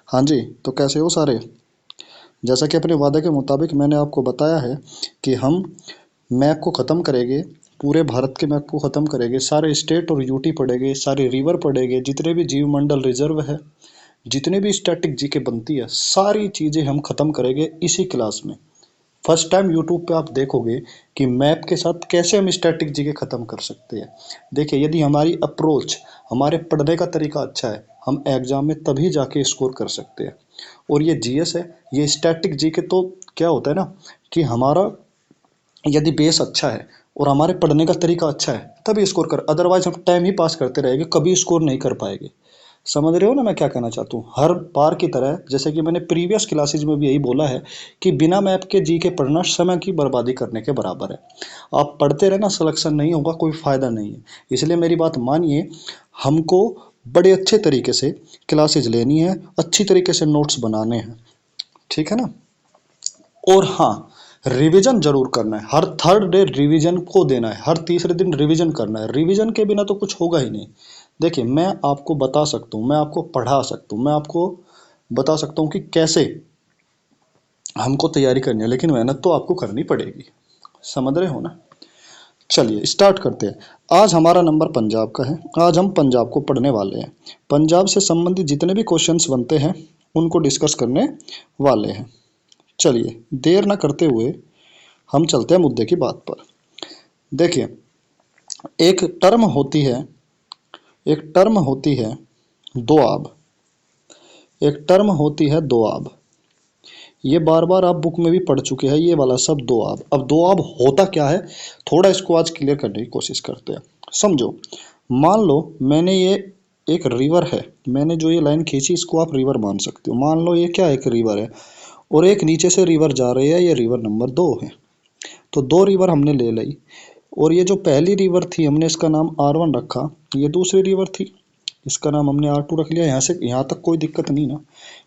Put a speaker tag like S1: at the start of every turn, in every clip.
S1: हाँ जी, तो कैसे हो सारे? जैसा कि अपने वादे के मुताबिक मैंने आपको बताया है कि हम मैप को ख़त्म करेंगे। पूरे भारत के मैप को ख़त्म करेंगे, सारे स्टेट और यूटी पढ़ेंगे, सारे रिवर पढ़ेंगे, जितने भी जीव मंडल रिजर्व है, जितने भी स्टैटिक जीके बनती है, सारी चीज़ें हम ख़त्म करेंगे इसी क्लास में। फर्स्ट टाइम यूट्यूब पे आप देखोगे कि मैप के साथ कैसे हम स्टैटिक जीके ख़त्म कर सकते हैं। देखिए, यदि हमारी अप्रोच, हमारे पढ़ने का तरीका अच्छा है, हम एग्जाम में तभी जाके स्कोर कर सकते हैं। और ये जीएस है, ये स्टैटिक जीके, तो क्या होता है ना कि हमारा यदि बेस अच्छा है और हमारे पढ़ने का तरीका अच्छा है तभी स्कोर कर, अदरवाइज हम टाइम ही पास करते रहेंगे, कभी स्कोर नहीं कर पाएंगे। समझ रहे हो ना मैं क्या कहना चाहता हूँ? हर बार की तरह, जैसे कि मैंने प्रीवियस क्लासेज में भी यही बोला है कि बिना मैप के जी के पढ़ना समय की बर्बादी करने के बराबर है। आप पढ़ते रहना, सिलेक्शन नहीं होगा, कोई फायदा नहीं है। इसलिए मेरी बात मानिए, हमको बड़े अच्छे तरीके से क्लासेज लेनी है, अच्छी तरीके से नोट्स बनाने हैं, ठीक है ना? और हाँ, रिवीजन जरूर करना है, हर थर्ड डे रिवीजन को देना है, हर तीसरे दिन रिवीजन करना है। रिवीजन के बिना तो कुछ होगा ही नहीं। देखिए, मैं आपको बता सकता हूँ, मैं आपको पढ़ा सकता हूँ, मैं आपको बता सकता हूँ कि कैसे हमको तैयारी करनी है, लेकिन मेहनत तो आपको करनी पड़ेगी। समझ रहे हो ना? चलिए स्टार्ट करते हैं। आज हमारा नंबर पंजाब का है। आज हम पंजाब को पढ़ने वाले हैं। पंजाब से संबंधित जितने भी क्वेश्चंस बनते हैं उनको डिस्कस करने वाले हैं। चलिए देर ना करते हुए हम चलते हैं मुद्दे की बात पर। देखिए, एक टर्म होती है, एक टर्म होती है दोआब। एक टर्म होती है दोआब। ये बार बार आप बुक में भी पढ़ चुके हैं ये वाला शब्द दोआब। अब दोआब होता क्या है, थोड़ा इसको आज क्लियर करने की कोशिश करते हैं। समझो, मान लो मैंने ये एक रिवर है, मैंने जो ये लाइन खींची इसको आप रिवर मान सकते हो। मान लो ये क्या है, एक रिवर है, और एक नीचे से रिवर जा रही है, ये रिवर नंबर 2 है। तो 2 रिवर हमने ले ली, और ये जो पहली रिवर थी हमने इसका नाम R1 रखा, ये दूसरी रिवर थी, इसका नाम हमने R2 रख लिया। यहाँ से यहाँ तक कोई दिक्कत नहीं ना?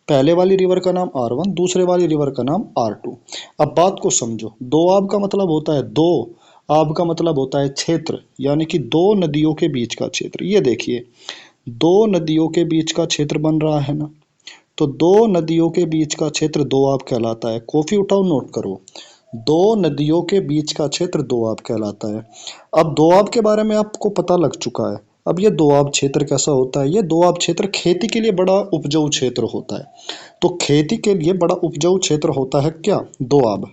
S1: पहले वाली रिवर का नाम R1, दूसरे वाली रिवर का नाम R2। अब बात को समझो, दो आब का मतलब होता है दो, आब का मतलब होता है क्षेत्र, यानी कि दो नदियों के बीच का क्षेत्र। ये देखिए, दो नदियों के बीच का क्षेत्र बन रहा है ना, तो दो नदियों के बीच का क्षेत्र दोआब कहलाता है। कॉफी उठाओ, नोट करो, दो नदियों के बीच का क्षेत्र दोआब कहलाता है। अब दोआब के बारे में आपको पता लग चुका है। अब ये दोआब क्षेत्र कैसा होता है? ये दोआब क्षेत्र खेती के लिए बड़ा उपजाऊ क्षेत्र होता है। तो खेती के लिए बड़ा उपजाऊ क्षेत्र होता है क्या? दोआब।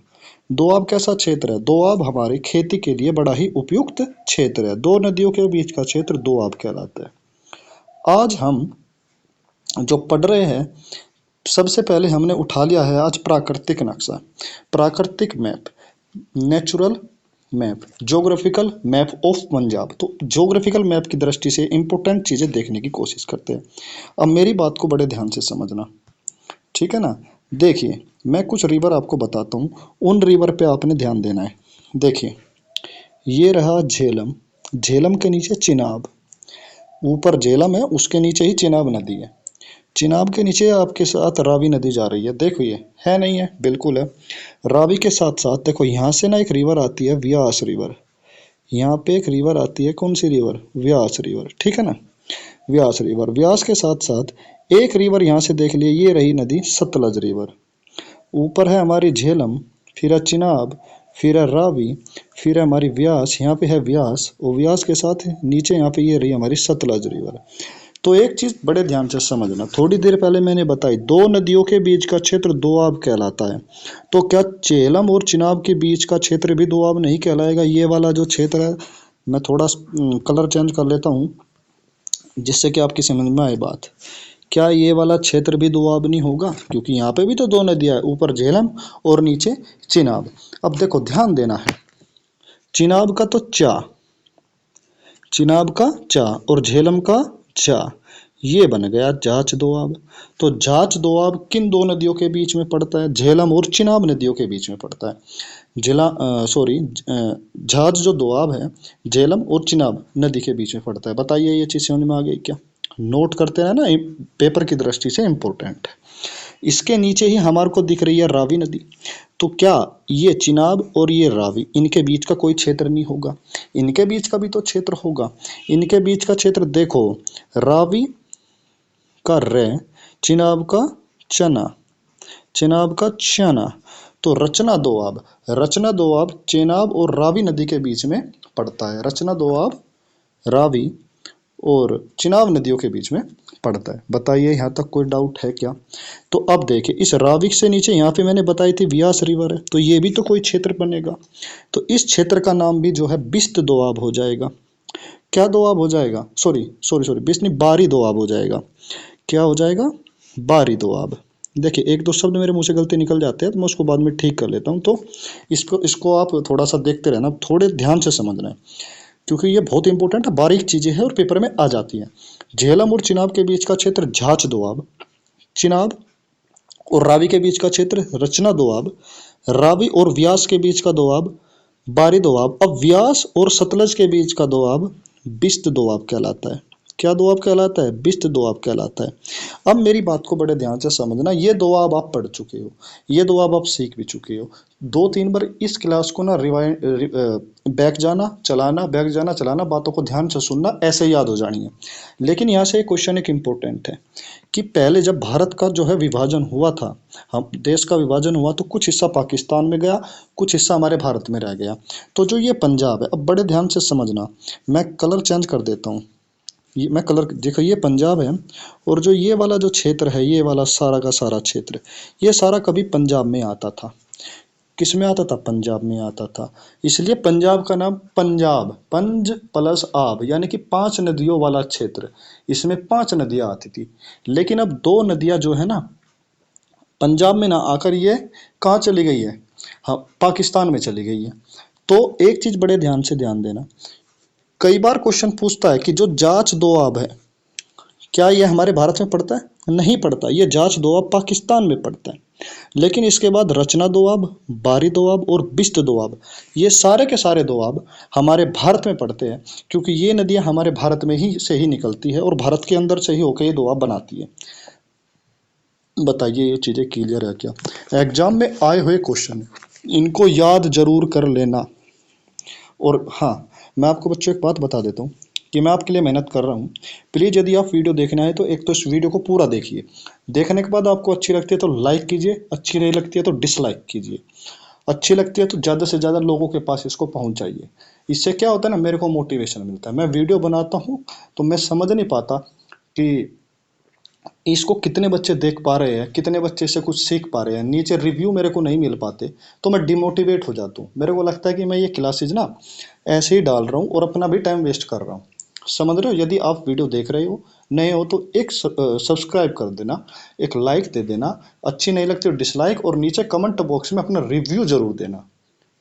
S1: दोआब कैसा क्षेत्र है? दोआब हमारी खेती के लिए बड़ा ही उपयुक्त क्षेत्र है। दो नदियों के बीच का क्षेत्र दोआब कहलाता है। आज हम जो पढ़ रहे हैं, सबसे पहले हमने उठा लिया है आज प्राकृतिक नक्शा, प्राकृतिक map, natural map, geographical map of Punjab. तो ज्योग्राफिकल मैप की दृष्टि से इंपॉर्टेंट चीज़ें देखने की कोशिश करते हैं। अब मेरी बात को बड़े ध्यान से समझना, ठीक है ना? देखिए, मैं कुछ रिवर आपको बताता हूँ, उन रिवर पे आपने ध्यान देना है। देखिए, ये रहा झेलम, झेलम के नीचे चिनाब, ऊपर झेलम है उसके नीचे ही चिनाब नदी है, चिनाब के नीचे आपके साथ रावी नदी जा रही है। देखो, ये है नहीं है? बिल्कुल है। रावी के साथ साथ देखो, यहाँ से ना एक रिवर आती है, व्यास रिवर। यहाँ पे एक रिवर आती है, कौन सी रिवर? व्यास रिवर, ठीक है ना? व्यास रिवर, व्यास के साथ साथ एक रिवर यहाँ से देख लिए, ये रही नदी सतलज रिवर। ऊपर है हमारी झेलम, फिर है चिनाब, फिर है रावी, फिर है हमारी व्यास, यहाँ पे है व्यास, और व्यास के साथ नीचे यहाँ पे ये रही हमारी सतलज रिवर। तो एक चीज बड़े ध्यान से समझना, थोड़ी देर पहले मैंने बताई, दो नदियों के बीच का क्षेत्र दोआब कहलाता है। तो क्या झेलम और चिनाब के बीच का क्षेत्र भी दोआब नहीं कहलाएगा? ये वाला जो क्षेत्र है, मैं थोड़ा कलर चेंज कर लेता हूँ जिससे कि आपकी समझ में आए बात। क्या ये वाला क्षेत्र भी दोआब नहीं होगा? क्योंकि यहाँ पे भी तो दो नदियाँ है, ऊपर झेलम और नीचे चिनाब। अब देखो, ध्यान देना है, चिनाब का तो चा, चिनाब का चा, और झेलम का चा, ये बन गया जाच दोआब। तो जाच दोआब किन दो नदियों के बीच में पड़ता है? झेलम और चिनाब नदियों के बीच में पड़ता है। झाज जो दोआब है, झेलम और चिनाब नदी के बीच में पड़ता है। बताइए, ये चीज समझ में आ गई क्या? नोट करते हैं ना, पेपर की दृष्टि से इंपॉर्टेंट है। इसके नीचे ही हमारे को दिख रही है रावी नदी। तो क्या ये चिनाब और ये रावी, इनके बीच का कोई क्षेत्र नहीं होगा? इनके बीच का भी तो क्षेत्र होगा। इनके बीच का क्षेत्र देखो, रावी का रे, चिनाब का चना, चेनाब का चना। तो रचना दोआब, रचना दोआब चेनाब और रावी नदी के बीच में पड़ता है। रचना दोआब रावी और चिनाब नदियों के बीच में पड़ता है। बताइए यहाँ तक कोई डाउट है क्या? तो अब देखिए, इस रावी से नीचे यहाँ पे मैंने बताई थी व्यास रिवर है, तो ये भी तो कोई क्षेत्र बनेगा। तो इस क्षेत्र का नाम भी जो है बिस्त दोआब हो जाएगा। क्या दोआब हो जाएगा? सॉरी सॉरी सॉरी, बिस्त नहीं, बारी दोआब हो जाएगा। क्या हो जाएगा? बारी दोआब। देखिए, एक दो शब्द मेरे मुंह से गलती निकल जाते हैं तो मैं उसको बाद में ठीक कर लेता हूँ। तो इसको आप थोड़ा सा देखते रहना, थोड़े ध्यान से समझना है, क्योंकि ये बहुत इंपॉर्टेंट है, बारीक चीजें हैं और पेपर में आ जाती हैं। झेलम और चिनाब के बीच का क्षेत्र झाच दोआब, चिनाब और रावी के बीच का क्षेत्र रचना दोआब, रावी और व्यास के बीच का दोआब बारी दोआब। अब व्यास और सतलज के बीच का दोआब बिस्त दोआब कहलाता है। क्या दोआब कहलाता है? बिस्त दोआब कहलाता है। अब मेरी बात को बड़े ध्यान से समझना, ये दोआब आप पढ़ चुके हो, ये दोआब आप सीख भी चुके हो। दो तीन बार इस क्लास को ना बैक जाना चलाना, बैक जाना चलाना, बातों को ध्यान से सुनना, ऐसे याद हो जानी है। लेकिन यहाँ से एक क्वेश्चन एक इम्पोर्टेंट है कि पहले जब भारत का जो है विभाजन हुआ था, हम देश का विभाजन हुआ, तो कुछ हिस्सा पाकिस्तान में गया, कुछ हिस्सा हमारे भारत में रह गया। तो जो ये पंजाब है, अब बड़े ध्यान से समझना, मैं कलर चेंज कर देता हूँ। ये मैं कलर देखो, ये पंजाब है, और जो ये वाला जो क्षेत्र है, ये वाला सारा का सारा क्षेत्र, ये सारा कभी पंजाब में आता था। किस में आता था? पंजाब में आता था। इसलिए पंजाब का नाम पंजाब, पंज प्लस आब, यानी कि 5 नदियों वाला क्षेत्र। इसमें 5 नदियां आती थी, लेकिन अब 2 नदियां जो है ना, पंजाब में ना आकर ये कहाँ चली गई है? हाँ, पाकिस्तान में चली गई है। तो एक चीज बड़े ध्यान से ध्यान देना, कई बार क्वेश्चन पूछता है कि जो जाच दोआब है, क्या ये हमारे भारत में पड़ता है? नहीं पड़ता, ये जाच दोआब पाकिस्तान में पड़ता है। लेकिन इसके बाद रचना दोआब, बारी दोआब और बिस्त दोआब, ये सारे के सारे दोआब हमारे भारत में पड़ते हैं, क्योंकि ये नदियां हमारे भारत में ही से ही निकलती है और भारत के अंदर से ही होकर ये दोआब बनाती है। बताइए, ये चीजें क्लियर है क्या? एग्जाम में आए हुए क्वेश्चन, इनको याद जरूर कर लेना। और हाँ, मैं आपको बच्चों एक बात बता देता हूँ कि मैं आपके लिए मेहनत कर रहा हूँ। प्लीज़ यदि आप वीडियो देखना है तो एक तो इस वीडियो को पूरा देखिए, देखने के बाद आपको अच्छी लगती है तो लाइक कीजिए, अच्छी नहीं लगती है तो डिसलाइक कीजिए, अच्छी लगती है तो ज़्यादा से ज़्यादा लोगों के पास इसको पहुँचाइए। इससे क्या होता है ना, मेरे को मोटिवेशन मिलता है। मैं वीडियो बनाता हूँ तो मैं समझ नहीं पाता कि इसको कितने बच्चे देख पा रहे हैं, कितने बच्चे से कुछ सीख पा रहे हैं, नीचे रिव्यू मेरे को नहीं मिल पाते, तो मैं डिमोटिवेट हो जाता हूँ। मेरे को लगता है कि मैं ये क्लासेज ना ऐसे ही डाल रहा हूँ और अपना भी टाइम वेस्ट कर रहा हूँ। समझ रहे हो? यदि आप वीडियो देख रहे हो, नए हो, तो एक सब्सक्राइब कर देना, एक लाइक दे देना, अच्छी नहीं लगती तो डिसलाइक, और नीचे कमेंट बॉक्स में अपना रिव्यू जरूर देना।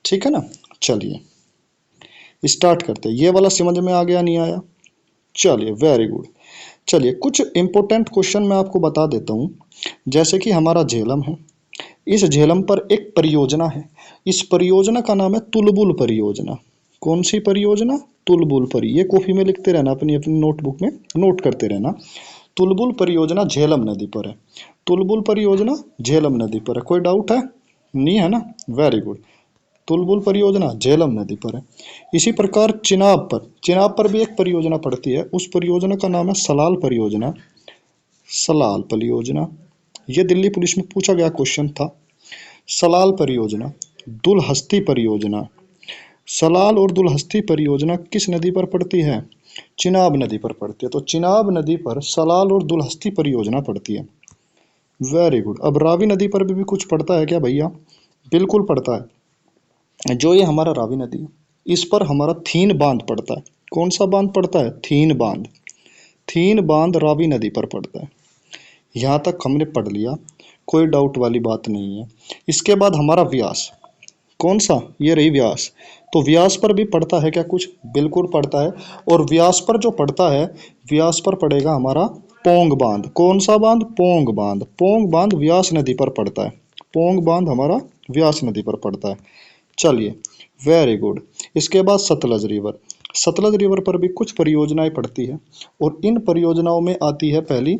S1: ठीक है ना? चलिए स्टार्ट करते हैं। ये वाला समझ में आ गया, नहीं आया? चलिए, वेरी गुड। चलिए, कुछ इंपॉर्टेंट क्वेश्चन मैं आपको बता देता हूँ। जैसे कि हमारा झेलम है, इस झेलम पर एक परियोजना है, इस परियोजना का नाम है तुलबुल परियोजना। कौन सी परियोजना? तुलबुल परी। ये कॉपी में लिखते रहना, अपनी अपनी नोटबुक में नोट करते रहना। तुलबुल परियोजना झेलम नदी पर है। तुलबुल परियोजना झेलम नदी पर है। कोई डाउट है? नहीं है ना? Very good. तुलबुल परियोजना झेलम नदी पर है। इसी प्रकार चिनाब पर भी एक परियोजना पड़ती है, उस परियोजना का नाम है सलाल परियोजना। सलाल परियोजना, ये दिल्ली पुलिस में पूछा गया क्वेश्चन था। सलाल परियोजना, दुलहस्ती परियोजना। सलाल और दुलहस्ती परियोजना किस नदी पर पड़ती है? चिनाब नदी पर पड़ती है। तो चिनाब नदी पर सलाल और दुलहस्ती परियोजना पड़ती है। Very good. अब रावी नदी पर भी कुछ पड़ता है क्या भैया? बिल्कुल पड़ता है। जो ये हमारा रावी नदी है, इस पर हमारा थीन बांध पड़ता है। कौन सा बांध पड़ता है? थीन बांध। थीन बांध रावी नदी पर पड़ता है। यहाँ तक हमने पढ़ लिया, कोई डाउट वाली बात नहीं है। इसके बाद हमारा व्यास, कौन सा? ये रही व्यास। तो व्यास पर भी पड़ता है क्या कुछ? बिल्कुल पड़ता है। और व्यास पर जो पड़ता है, व्यास पर पड़ेगा हमारा पोंग बांध। कौन सा बांध? पोंग बांध। पोंग बांध व्यास नदी पर पड़ता है। पोंग बांध हमारा व्यास नदी पर पड़ता है। चलिए, वेरी गुड। इसके बाद सतलज रिवर। सतलज रिवर पर भी कुछ परियोजनाएं पड़ती है, और इन परियोजनाओं में आती है पहली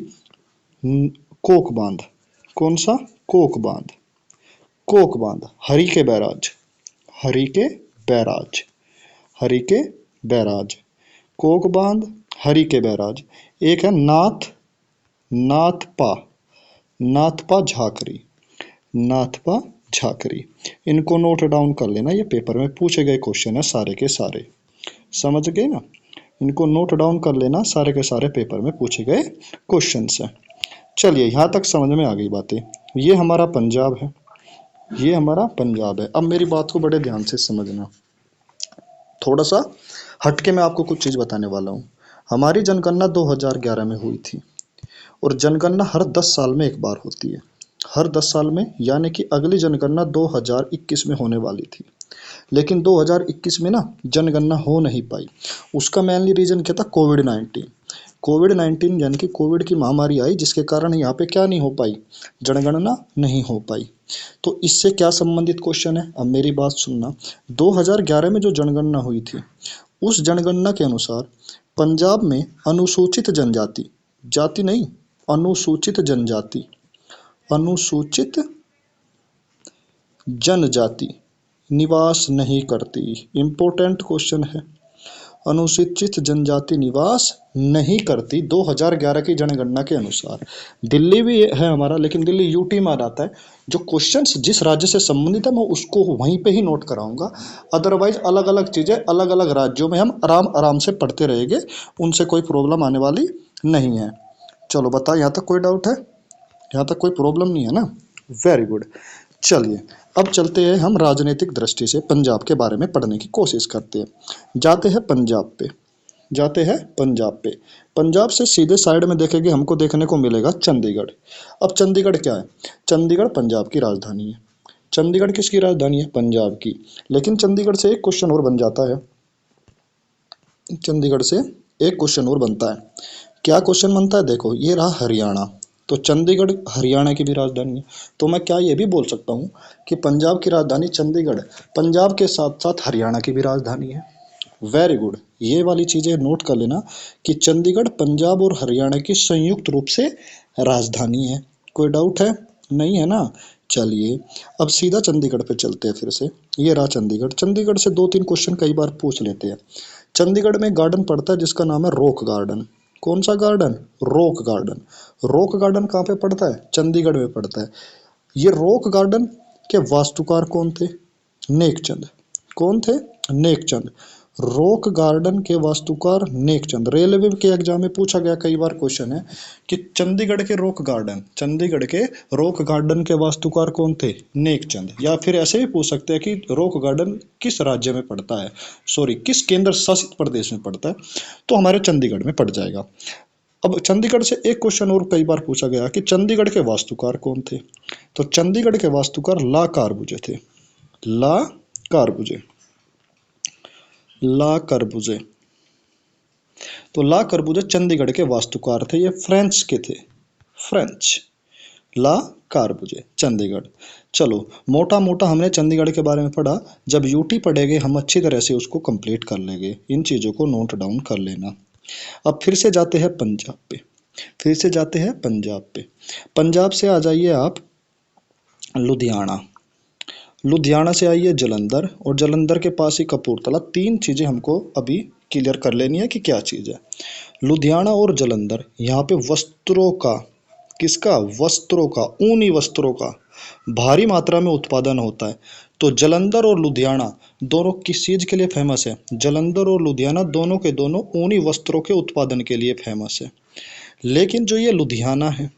S1: कोक बांध। कौन सा? कोक बांध। कोक बांध, हरि के बैराज। हरि के बैराज। हरि के बैराज। कोक बांध, हरि के बैराज। एक है नाथ, नाथ पा, नाथपा झाकरी, नाथपा झाकरी। इनको नोट डाउन कर लेना, ये पेपर में पूछे गए क्वेश्चन है सारे के सारे, समझ गए ना। इनको नोट डाउन कर लेना, सारे के सारे पेपर में पूछे गए क्वेश्चन है। चलिए यहाँ तक समझ में आ गई बातें। ये हमारा पंजाब है, ये हमारा पंजाब है। अब मेरी बात को बड़े ध्यान से समझना, थोड़ा सा हटके मैं आपको कुछ चीज़ बताने वाला हूँ। हमारी जनगणना 2011 में हुई थी, और जनगणना हर 10 साल में एक बार होती है, हर 10 साल में, यानी कि अगली जनगणना 2021 में होने वाली थी, लेकिन 2021 में ना जनगणना हो नहीं पाई। उसका मेनली रीज़न क्या था? कोविड 19। कोविड 19 यानी कि कोविड की महामारी आई, जिसके कारण यहाँ पे क्या नहीं हो पाई, जनगणना नहीं हो पाई। तो इससे क्या संबंधित क्वेश्चन है, अब मेरी बात सुनना। 2011 में जो जनगणना हुई थी, उस जनगणना के अनुसार पंजाब में अनुसूचित जनजाति, जाति नहीं, अनुसूचित जनजाति, अनुसूचित जनजाति निवास नहीं करती। इंपॉर्टेंट क्वेश्चन है, अनुसूचित जनजाति निवास नहीं करती 2011 की जनगणना के अनुसार। दिल्ली भी है हमारा, लेकिन दिल्ली यूटी में आ जाता है। जो क्वेश्चंस जिस राज्य से संबंधित है मैं उसको वहीं पे ही नोट कराऊंगा, अदरवाइज अलग अलग चीज़ें अलग अलग राज्यों में हम आराम आराम से पढ़ते रहेंगे, उनसे कोई प्रॉब्लम आने वाली नहीं है। चलो बताओ, यहाँ तक कोई डाउट है? यहाँ तक कोई प्रॉब्लम नहीं है ना? Very good. चलिए अब चलते हैं, हम राजनीतिक दृष्टि से पंजाब के बारे में पढ़ने की कोशिश करते हैं। जाते हैं पंजाब पे, जाते हैं पंजाब पे। पंजाब से सीधे साइड में देखेंगे, हमको देखने को मिलेगा चंडीगढ़। अब चंडीगढ़ क्या है? चंडीगढ़ पंजाब की राजधानी है। चंडीगढ़ किसकी राजधानी है? पंजाब की। लेकिन चंडीगढ़ से एक क्वेश्चन और बन जाता है, चंडीगढ़ से एक क्वेश्चन और बनता है। क्या क्वेश्चन बनता है? देखो ये रहा हरियाणा, तो चंडीगढ़ हरियाणा की भी राजधानी है। तो मैं क्या ये भी बोल सकता हूँ कि पंजाब की राजधानी चंडीगढ़ पंजाब के साथ साथ हरियाणा की भी राजधानी है। वेरी गुड, ये वाली चीज़ें नोट कर लेना कि चंडीगढ़ पंजाब और हरियाणा की संयुक्त रूप से राजधानी है। कोई डाउट है? नहीं है ना? चलिए अब सीधा चंडीगढ़ पे चलते हैं फिर से। ये रहा चंडीगढ़। चंडीगढ़ से 2-3 क्वेश्चन कई बार पूछ लेते हैं। चंडीगढ़ में गार्डन पड़ता है जिसका नाम है रॉक गार्डन। कौन सा garden? Rock garden. Rock garden कहाँ पे पड़ता है? चंडीगढ़ में पड़ता है। ये रॉक गार्डन के वास्तुकार कौन थे? नेकचंद। कौन थे? नेकचंद। रॉक गार्डन के वास्तुकार नेकचंद। रेलवे के एग्जाम में पूछा गया कई बार क्वेश्चन है कि चंडीगढ़ के रॉक गार्डन, चंडीगढ़ के रॉक गार्डन के वास्तुकार कौन थे? नेकचंद। या फिर ऐसे भी पूछ सकते हैं कि रॉक गार्डन किस राज्य में पड़ता है, सॉरी किस केंद्र शासित प्रदेश में पड़ता है, तो हमारे चंडीगढ़ में पड़ जाएगा। अब चंडीगढ़ से एक क्वेश्चन और कई बार पूछा गया कि चंडीगढ़ के वास्तुकार कौन थे, तो चंडीगढ़ के वास्तुकार ला कार्बुजे थे। ला कार्बुजे, ला कर्बुजे। तो ला कर्बुजे चंडीगढ़ के वास्तुकार थे, ये फ्रेंच के थे, फ्रेंच। ला कार्बुजे चंडीगढ़। चलो मोटा मोटा हमने चंडीगढ़ के बारे में पढ़ा, जब यूटी पढ़ेंगे हम अच्छी तरह से उसको कंप्लीट कर लेंगे। इन चीज़ों को नोट डाउन कर लेना। अब फिर से जाते हैं पंजाब पे, फिर से जाते हैं पंजाब पे। पंजाब से आ जाइए आप लुधियाना, लुधियाना से आइए जलंधर, और जलंधर के पास ही कपूरथला। 3 चीज़ें हमको अभी क्लियर कर लेनी है कि क्या चीज़ है। लुधियाना और जलंधर, यहाँ पे वस्त्रों का, किसका? वस्त्रों का, ऊनी वस्त्रों का भारी मात्रा में उत्पादन होता है। तो जलंधर और लुधियाना दोनों किस चीज़ के लिए फेमस है? जलंधर और लुधियाना दोनों के दोनों ऊनी वस्त्रों के उत्पादन के लिए फेमस है। लेकिन जो ये लुधियाना है,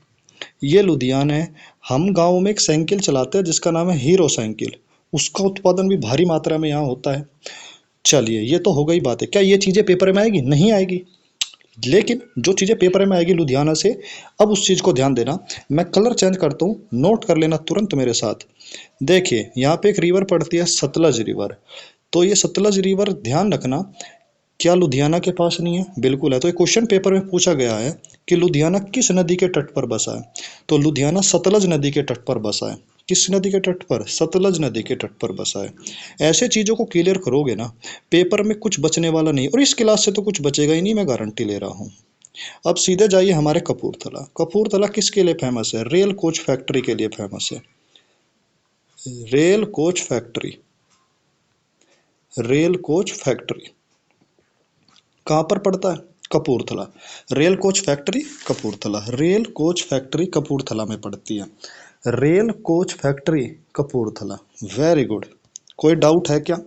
S1: ये लुधियाना है, हम गाँव में एक साइकिल चलाते हैं जिसका नाम है हीरो साइकिल, उसका उत्पादन भी भारी मात्रा में यहाँ होता है। चलिए ये तो हो गई बात है। क्या ये चीज़ें पेपर में आएगी? नहीं आएगी। लेकिन जो चीज़ें पेपर में आएगी लुधियाना से, अब उस चीज़ को ध्यान देना। मैं कलर चेंज करता हूँ, नोट कर लेना तुरंत मेरे साथ। देखिए यहाँ पे एक रिवर पड़ती है, सतलज रिवर। तो ये सतलज रिवर ध्यान रखना, क्या लुधियाना के पास नहीं है? बिल्कुल है। तो ये क्वेश्चन पेपर में पूछा गया है कि लुधियाना किस नदी के तट पर बसा है, तो लुधियाना सतलज नदी के तट पर बसा है। किस नदी के तट पर? सतलज नदी के तट पर बसा है। ऐसे चीज़ों को क्लियर करोगे ना, पेपर में कुछ बचने वाला नहीं, और इस क्लास से तो कुछ बचेगा ही नहीं, मैं गारंटी ले रहा हूँ। अब सीधे जाइए हमारे कपूरथला। कपूरथला किसके लिए फेमस है? रेल कोच फैक्ट्री के लिए फेमस है। Rail coach factory, rail coach factory कहाँ पर पड़ता है? Kapurthala. Rail coach factory Kapurthala, rail coach factory Kapurthala में पड़ती है। Rail coach factory Kapurthala. Very good. कोई डाउट है क्या?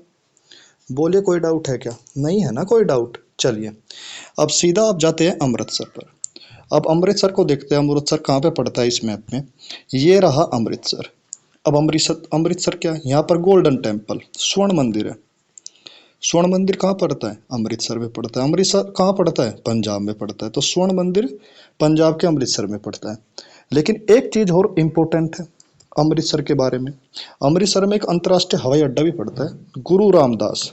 S1: बोलिए, कोई डाउट है क्या? नहीं है ना कोई डाउट? चलिए अब सीधा आप जाते हैं अमृतसर पर। अब अमृतसर को देखते हैं, अमृतसर कहाँ पे पड़ता है इस मैप में? ये रहा अमृतसर। अब अमृतसर, अमृतसर क्या है? यहाँ पर गोल्डन टेम्पल, स्वर्ण मंदिर है। स्वर्ण मंदिर कहाँ पड़ता है? अमृतसर में पड़ता है। अमृतसर कहाँ पड़ता है? पंजाब में पड़ता है। तो स्वर्ण मंदिर पंजाब के अमृतसर में पड़ता है। लेकिन एक चीज और इम्पोर्टेंट है अमृतसर के बारे में। अमृतसर में एक अंतर्राष्ट्रीय हवाई अड्डा भी पड़ता है, गुरु रामदास।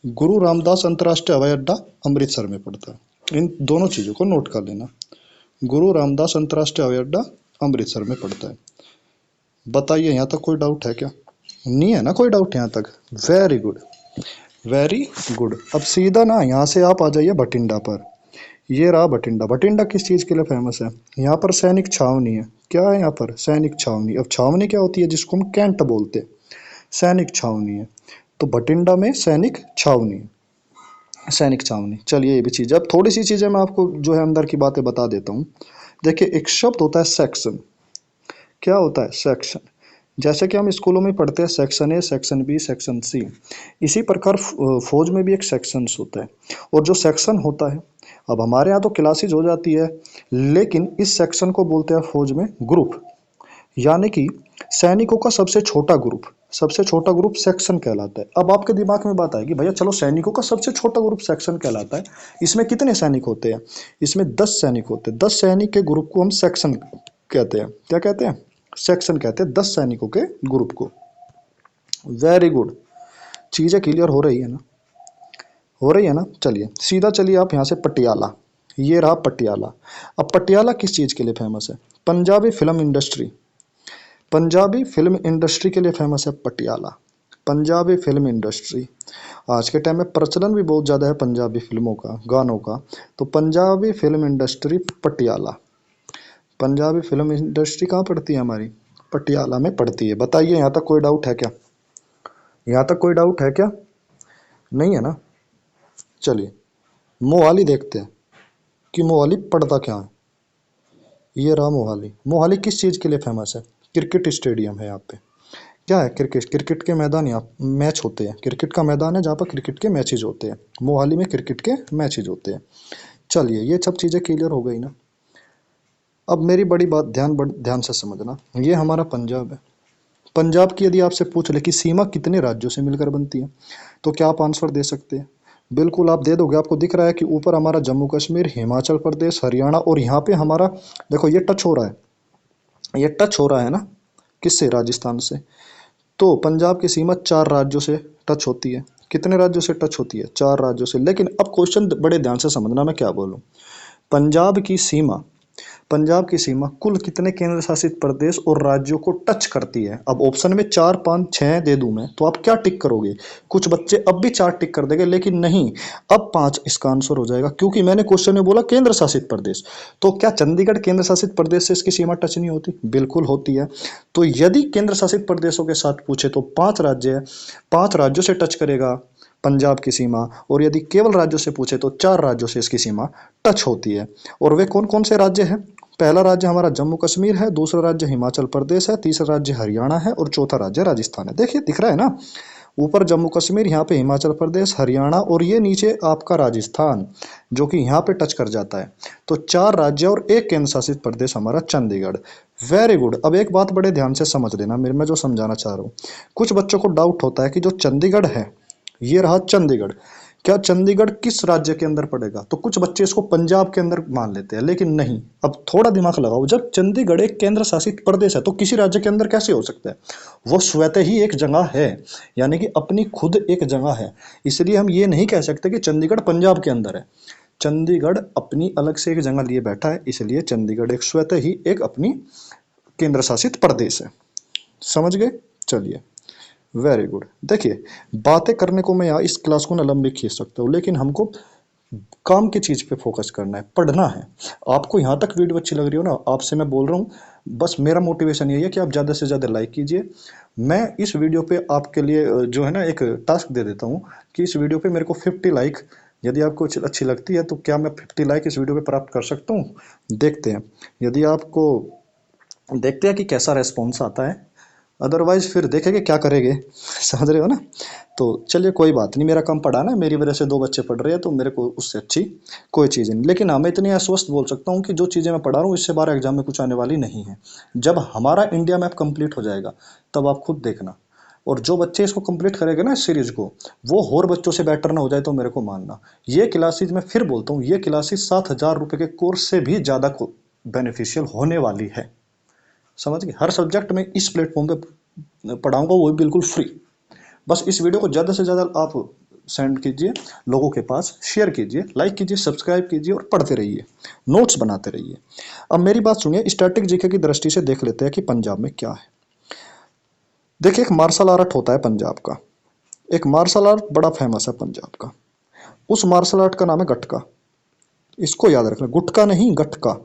S1: गुरु रामदास अंतर्राष्ट्रीय हवाई अड्डा अमृतसर में पड़ता है। इन दोनों चीजों को नोट कर लेना। गुरु रामदास अंतर्राष्ट्रीय हवाई अड्डा अमृतसर में पड़ता है। बताइए, यहाँ तक कोई डाउट है क्या? नहीं है ना कोई डाउट यहाँ तक? Very good, very good. अब सीधा ना यहाँ से आप आ जाइए भटिंडा पर। ये रहा भटिंडा। भटिंडा किस चीज़ के लिए फेमस है? यहाँ पर सैनिक छावनी है। क्या है यहाँ पर? सैनिक छावनी। अब छावनी क्या होती है? जिसको हम कैंट बोलते हैं, सैनिक छावनी है। तो भटिंडा में सैनिक छावनी है, सैनिक छावनी। चलिए ये भी चीज़, अब थोड़ी सी चीज़ें मैं आपको जो है अंदर की बातें बता देता हूँ। देखिए, एक शब्द होता है सेक्शन। क्या होता है? सेक्शन। जैसे कि हम स्कूलों में पढ़ते हैं section A, section B, section C, इसी प्रकार फौज में भी एक सेक्शंस होता है। और जो सेक्शन होता है, अब हमारे यहाँ तो क्लासेज हो जाती है, लेकिन इस सेक्शन को बोलते हैं फौज में ग्रुप। यानी कि सैनिकों का सबसे छोटा ग्रुप, सबसे छोटा ग्रुप सेक्शन कहलाता है। अब आपके दिमाग में बात आएगी, भैया चलो सैनिकों का सबसे छोटा ग्रुप सेक्शन कहलाता है, इसमें कितने सैनिक होते हैं? इसमें 10 सैनिक होते हैं। 10 सैनिक के ग्रुप को हम सेक्शन कहते हैं। क्या कहते हैं? सेक्शन कहते हैं 10 सैनिकों के ग्रुप को। Very good. चीजें क्लियर हो रही है ना? हो रही है ना? चलिए सीधा चलिए आप यहाँ से पटियाला। ये रहा पटियाला। अब पटियाला किस चीज के लिए फेमस है? Punjabi film industry. Punjabi film industry के लिए फेमस है पटियाला। Punjabi film industry. आज के टाइम में प्रचलन भी बहुत ज़्यादा है पंजाबी फिल्मों का, गानों का। तो Punjabi film industry Patiala. Punjabi film industry कहाँ पड़ती है हमारी? पटियाला में पड़ती है। बताइए, यहाँ तक कोई डाउट है क्या? यहाँ तक कोई डाउट है क्या? नहीं है ना? चलिए मोहाली देखते हैं कि मोहाली पड़ता क्या है। ये रहा मोहाली। मोहाली किस चीज़ के लिए फेमस है? क्रिकेट स्टेडियम है यहाँ पे। क्या है? क्रिकेट। क्रिकेट के मैदान, यहाँ मैच होते हैं। क्रिकेट का मैदान है जहाँ पर क्रिकेट के मैचेज होते हैं। मोहाली में क्रिकेट के मैचेज होते हैं। चलिए ये सब चीज़ें क्लियर हो गई ना? अब मेरी बड़ी बात ध्यान से समझना। ये हमारा पंजाब है। पंजाब की यदि आपसे पूछ ले कि सीमा कितने राज्यों से मिलकर बनती है, तो क्या आप आंसर दे सकते हैं? बिल्कुल आप दे दोगे। आपको दिख रहा है कि ऊपर हमारा जम्मू कश्मीर, हिमाचल प्रदेश, हरियाणा, और यहाँ पे हमारा देखो ये टच हो रहा है, ये टच हो रहा है ना किससे? राजस्थान से। तो पंजाब की सीमा 4 राज्यों से टच होती है। कितने राज्यों से टच होती है? 4 राज्यों से। लेकिन अब क्वेश्चन बड़े ध्यान से समझना मैं क्या बोलूँ। पंजाब की सीमा, पंजाब की सीमा कुल कितने केंद्र शासित प्रदेश और राज्यों को टच करती है? अब ऑप्शन में 4, 5, 6 दे दूं मैं, तो आप क्या टिक करोगे? कुछ बच्चे अब भी 4 टिक कर देंगे, लेकिन नहीं, अब 5 इसका आंसर हो जाएगा, क्योंकि मैंने क्वेश्चन में बोला केंद्र शासित प्रदेश। तो क्या चंडीगढ़ केंद्र शासित प्रदेश से इसकी सीमा टच नहीं होती? बिल्कुल होती है। तो यदि केंद्र शासित प्रदेशों के साथ पूछे तो 5 राज्य है, 5 राज्यों से टच करेगा पंजाब की सीमा। और यदि केवल राज्यों से पूछे तो 4 राज्यों से इसकी सीमा टच होती है। और वे कौन कौन से राज्य हैं? पहला राज्य हमारा जम्मू कश्मीर है, दूसरा राज्य हिमाचल प्रदेश है, तीसरा राज्य हरियाणा है, और चौथा राज्य राजस्थान है। देखिए दिख रहा है ना? ऊपर जम्मू कश्मीर, यहाँ पे हिमाचल प्रदेश, हरियाणा, और ये नीचे आपका राजस्थान, जो कि यहाँ पे टच कर जाता है। तो 4 राज्य और एक केंद्र शासित प्रदेश हमारा चंडीगढ़। Very good. अब एक बात बड़े ध्यान से समझ लेना, मेरे मैं जो समझाना चाह रहा हूँ। कुछ बच्चों को डाउट होता है कि जो चंडीगढ़ है, ये रहा चंडीगढ़, क्या चंडीगढ़ किस राज्य के अंदर पड़ेगा? तो कुछ बच्चे इसको पंजाब के अंदर मान लेते हैं, लेकिन नहीं। अब थोड़ा दिमाग लगाओ, जब चंडीगढ़ एक केंद्र शासित प्रदेश है तो किसी राज्य के अंदर कैसे हो सकता है? वो स्वतः ही एक जगह है, यानी कि अपनी खुद एक जगह है। इसलिए हम ये नहीं कह सकते कि चंडीगढ़ पंजाब के अंदर है। चंडीगढ़ अपनी अलग से एक जगह लिए बैठा है, इसलिए चंडीगढ़ एक स्वतः ही एक अपनी केंद्र शासित प्रदेश है। समझ गए? चलिए वेरी गुड। देखिए बातें करने को मैं यहाँ इस क्लास को न लंबी खींच सकता हूँ, लेकिन हमको काम की चीज पे फोकस करना है, पढ़ना है। आपको यहाँ तक वीडियो अच्छी लग रही हो ना, आपसे मैं बोल रहा हूँ बस मेरा मोटिवेशन यही है कि आप ज़्यादा से ज़्यादा लाइक कीजिए। मैं इस वीडियो पे आपके लिए जो है ना एक टास्क दे देता हूँ कि इस वीडियो पे मेरे को 50 लाइक, यदि आपको अच्छी लगती है तो क्या मैं 50 लाइक इस वीडियो पे प्राप्त कर सकता हूँ? देखते हैं। यदि आपको देखते हैं कि कैसा रेस्पॉन्स आता है, अदरवाइज फिर देखेंगे क्या करेंगे। समझ रहे हो ना? तो चलिए कोई बात नहीं, मेरा काम पढ़ाना है, मेरी वजह से 2 बच्चे पढ़ रहे हैं तो मेरे को उससे अच्छी कोई चीज़ नहीं। लेकिन हाँ, मैं इतनी आश्वस्त बोल सकता हूँ कि जो चीज़ें मैं पढ़ा रहा हूँ इससे बाहर एग्जाम में कुछ आने वाली नहीं है। जब हमारा इंडिया मैप कंप्लीट हो जाएगा तब आप खुद देखना, और जो बच्चे इसको कंप्लीट करेंगे ना इस सीरीज को, वो और बच्चों से बेटर ना हो जाए तो मेरे को मानना। ये क्लासेज मैं फिर बोलता हूँ, ये क्लासेज 7,000 रुपये के कोर्स से भी ज़्यादा बेनिफिशियल होने वाली है। समझ गए? हर सब्जेक्ट में इस प्लेटफॉर्म पे पढ़ाऊंगा, वो भी बिल्कुल फ्री। बस इस वीडियो को ज़्यादा से ज़्यादा आप सेंड कीजिए, लोगों के पास शेयर कीजिए, लाइक कीजिए, सब्सक्राइब कीजिए और पढ़ते रहिए, नोट्स बनाते रहिए। अब मेरी बात सुनिए, स्टैटिक जीके की दृष्टि से देख लेते हैं कि पंजाब में क्या है। देखिए, एक मार्शल आर्ट होता है पंजाब का, एक मार्शल आर्ट बड़ा फेमस है पंजाब का। उस मार्शल आर्ट का नाम है गटका। इसको याद रखना, गुटका नहीं, गटका।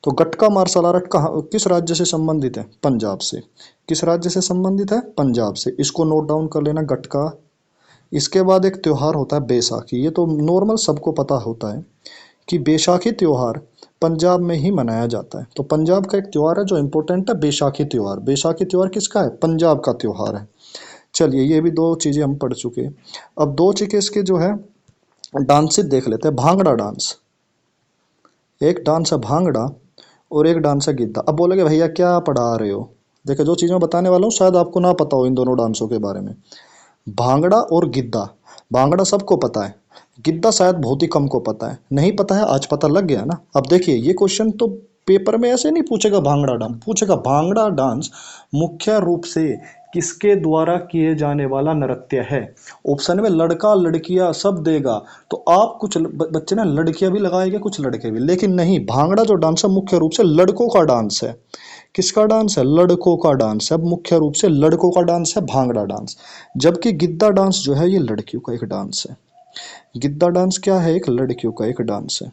S1: तो गटका मार्शल आर्ट कहाँ, किस राज्य से संबंधित है? पंजाब से। किस राज्य से संबंधित है? पंजाब से। इसको नोट डाउन कर लेना, गटका। इसके बाद एक त्योहार होता है बैसाखी। ये तो नॉर्मल सबको पता होता है कि बैसाखी त्योहार पंजाब में ही मनाया जाता है। तो पंजाब का एक त्योहार है जो इम्पोर्टेंट है, बैसाखी त्योहार। बैसाखी त्योहार किसका है? पंजाब का त्योहार है। चलिए, ये भी 2 चीज़ें हम पढ़ चुके। अब 2 चीज़ें इसके जो है डांसेस देख लेते हैं। भांगड़ा डांस, एक डांस है भांगड़ा और एक डांस है गिद्दा। अब बोलोगे भैया क्या पढ़ा रहे हो? देखो, जो चीज़ मैं बताने वाला हूँ शायद आपको ना पता हो इन दोनों डांसों के बारे में। भांगड़ा और गिद्दा, भांगड़ा सबको पता है, गिद्दा शायद बहुत ही कम को पता है। नहीं पता है, आज पता लग गया ना। अब देखिए, ये क्वेश्चन तो पेपर में ऐसे नहीं पूछेगा भांगड़ा डांस, पूछेगा भांगड़ा डांस मुख्य रूप से किसके द्वारा किए जाने वाला नृत्य है। ऑप्शन में लड़का लड़कियां सब देगा, तो आप कुछ बच्चे ना लड़कियां भी लगाएंगे, कुछ लड़के भी, लेकिन नहीं, भांगड़ा जो डांस है मुख्य रूप से लड़कों का डांस है। किसका डांस है? लड़कों का डांस है। मुख्य रूप से लड़कों का डांस है भांगड़ा डांस। जबकि गिद्दा डांस जो है ये लड़कियों का एक डांस है। गिद्दा डांस क्या है? एक लड़कियों का एक डांस है।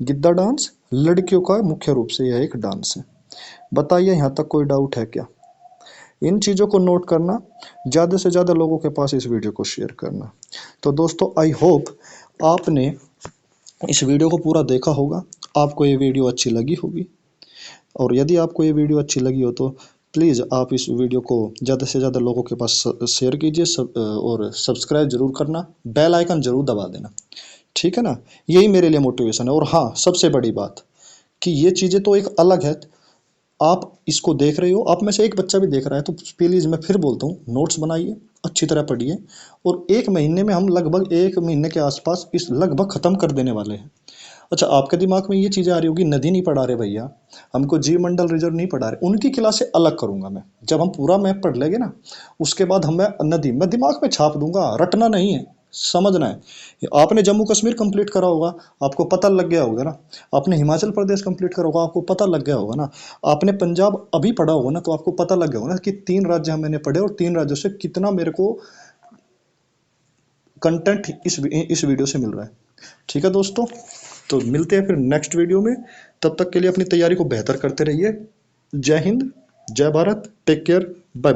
S1: गिद्दा डांस लड़कियों का मुख्य रूप से यह एक डांस है। बताइए, यहाँ तक कोई डाउट है क्या? इन चीज़ों को नोट करना, ज़्यादा से ज़्यादा लोगों के पास इस वीडियो को शेयर करना। तो दोस्तों, आई होप आपने इस वीडियो को पूरा देखा होगा, आपको ये वीडियो अच्छी लगी होगी। और यदि आपको ये वीडियो अच्छी लगी हो तो प्लीज़ आप इस वीडियो को ज़्यादा से ज़्यादा लोगों के पास शेयर कीजिए, और सब्सक्राइब जरूर करना, बेल आइकन जरूर दबा देना। ठीक है ना? यही मेरे लिए मोटिवेशन है। और हाँ, सबसे बड़ी बात कि ये चीज़ें तो एक अलग है, आप इसको देख रहे हो, आप में से एक बच्चा भी देख रहा है, तो प्लीज़ मैं फिर बोलता हूँ, नोट्स बनाइए, अच्छी तरह पढ़िए, और 1 महीने में हम लगभग 1 महीने के आसपास इस लगभग ख़त्म कर देने वाले हैं। अच्छा, आपके दिमाग में ये चीज़ें आ रही होगी, नदी नहीं पढ़ा रहे भैया, हमको जीवमंडल रिजर्व नहीं पढ़ा रहे, उनकी क्लासें अलग करूंगा मैं। जब हम पूरा मैप पढ़ लेंगे ना, उसके बाद हम मैं नदी मैं दिमाग में छाप दूंगा, रटना नहीं है, समझना है। आपने जम्मू कश्मीर कंप्लीट करा होगा, आपको पता लग गया होगा ना। आपने हिमाचल प्रदेश कंप्लीट करा होगा, आपको पता लग गया होगा ना। आपने पंजाब अभी पढ़ा होगा ना, तो आपको पता लग गया होगा ना कि 3 राज्य मैंने पढ़े और 3 राज्यों से कितना मेरे को कंटेंट इस वीडियो से मिल रहा है। ठीक है दोस्तों, तो मिलते हैं फिर नेक्स्ट वीडियो में। तब तक के लिए अपनी तैयारी को बेहतर करते रहिए। जय हिंद, जय Bharat, take care, bye bye.